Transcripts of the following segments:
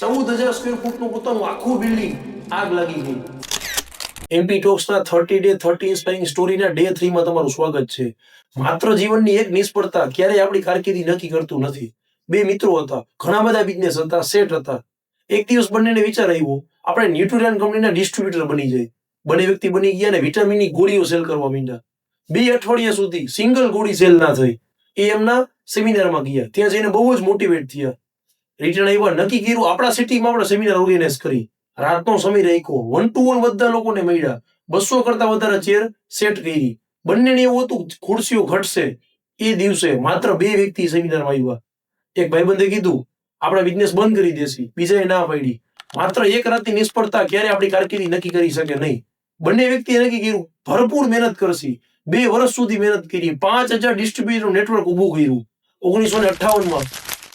14,000 square ફૂટનું પોતાનું આખું building આગ લાગી ગઈ. એમપી ટોક્સના 30 ડે 30 ઇન્સ્પાયરિંગ સ્ટોરીના ડે 3 માં તમારું સ્વાગત છે. માત્ર જીવનની એક નિષ્ફળતા ક્યારેય આપણી કારકિર્દી નક્કી કરતું નથી. બે મિત્રો હતા, ઘણા બધા બિઝનેસ હતા, સેટ હતા. એક દિવસ બંનેને વિચાર આવ્યો, આપણે ન્યુટ્રીલાઇન કંપનીના ડિસ્ટ્રીબ્યુટર બની જાય. બંને વ્યક્તિ બની ગયા અને વિટામિનની ગોળીઓ સેલ કરવા માંડ્યા. 2 અઠવાડિયા સુધી સિંગલ ગોળી સેલ ના થઈ. એ એમના સેમિનારમાં ગયા, ત્યાં જઈને બહુ જ મોટિવેટ થયા. રિટર્ન આવ્યા, નક્કી કર્યું આપણા સિટીમાં આપણે સેમિનાર ઓર્ગેનાઇઝ કરી. રાતનો સમય રાખ્યો, 1 to 1 બધા લોકોને મળ્યા. 200 કરતા વધારે ચેર સેટ કરી. બંનેને એવું હતું ખુરશીઓ ઘટશે. એ દિવસે માત્ર 2 વ્યક્તિ સેમિનારમાં આવ્યા. એક ભાઈબંધે કીધું આપણે બિઝનેસ બંધ કરી દેસી, બીજાએ ના પાડી. માત્ર એક રાતની નિષ્ફળતા ક્યારે આપણી કારકિર્દી નક્કી કરી શકે નહીં. બંને વ્યક્તિએ નક્કી કર્યું ભરપૂર મહેનત કરશી. 2 વર્ષ સુધી મહેનત કરી, 5,000 ડિસ્ટ્રીબ્યુટર નેટવર્ક ઊભું કર્યું. 1958માં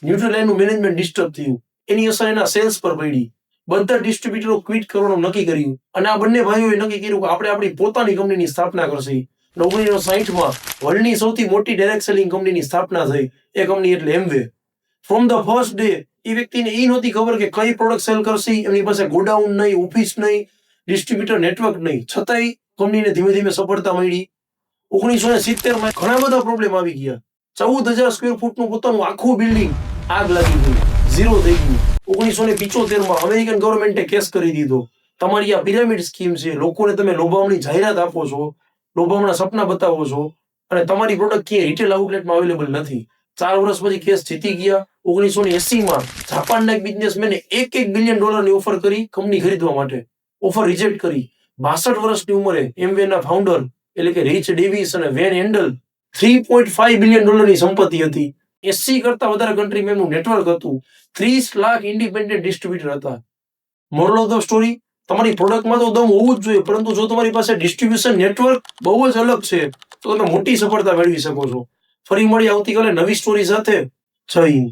ન્યુટ્રીલાઇનનું મેનેજમેન્ટ ડિસ્ટર્બ થયું. એની અસર એના સેલ્સ પર પડી. બધા ડિસ્ટ્રીબ્યુટરો ક્વિટ કરવાનું નક્કી કર્યું અને આ બંને ભાઈઓએ નક્કી કર્યું કે આપણે આપણી પોતાની કંપનીની સ્થાપના કરશી. 1960માં વર્લ્ડની સૌથી મોટી ડાયરેક્ટ સેલિંગ કંપનીની સ્થાપના થઈ. એ કંપની એટલે Amway. From the first day એ વ્યક્તિને એ નહોતી ખબર કે કઈ પ્રોડક્ટ સેલ કરશી. એમની પાસે ગોડાઉન નહીં, ઓફિસ નહીં, ડિસ્ટ્રીબ્યુટર નેટવર્ક નહીં. છતાંય કંપનીને ધીમે ધીમે સફળતા મળી. 1970માં ઘણા બધા પ્રોબ્લેમ આવી ગયા. 14,000 સ્ક્વેર ફૂટનું પોતાનું આખું બિલ્ડિંગ આગ લાગી ગઈ, ઝીરો થઈ ગયું. 1975માં અમેરિકન ગવર્મેન્ટે કેસ કરી દીધો. તમારી આ પિરામિડ સ્કીમ છે, લોકોને તમે લોભામણી જાહેરાત આપો છો, લોભામણા સપના બતાવો છો અને તમારી પ્રોડક્ટ ક્યાંય રિટેલ આઉટલેટમાં અવેલેબલ નથી. 4 વર્ષ પછી કેસ જીતી ગયા. 1980માં જાપાનના એક બિઝનેસમેને $1 બિલિયન ઓફર કરી કંપની ખરીદવા માટે. ઓફર રિજેક્ટ કરી. 62 વર્ષની ઉંમરે એમવેના ફાઉન્ડર એટલે કે રિચ ડેવિસ અને વેન હેન્ડલ $3.5 બિલિયન સંપત્તિ હતી. 80 કરતા વધારે કન્ટ્રીમાં એમનું નેટવર્ક હતું. 30 લાખ ઇન્ડિપેન્ડન્ટ ડિસ્ટ્રીબ્યુટર હતા. મોરલ ઓફ ધ સ્ટોરી, તમારી પ્રોડક્ટમાં તો દમ હોવું જ જોઈએ, પરંતુ જો તમારી પાસે ડિસ્ટ્રીબ્યુશન નેટવર્ક બહુ જ અલગ છે તો તમે મોટી સફળતા મેળવી શકો છો. ફરી મળી આવતીકાલે નવી સ્ટોરી સાથે. જય હિન્દ.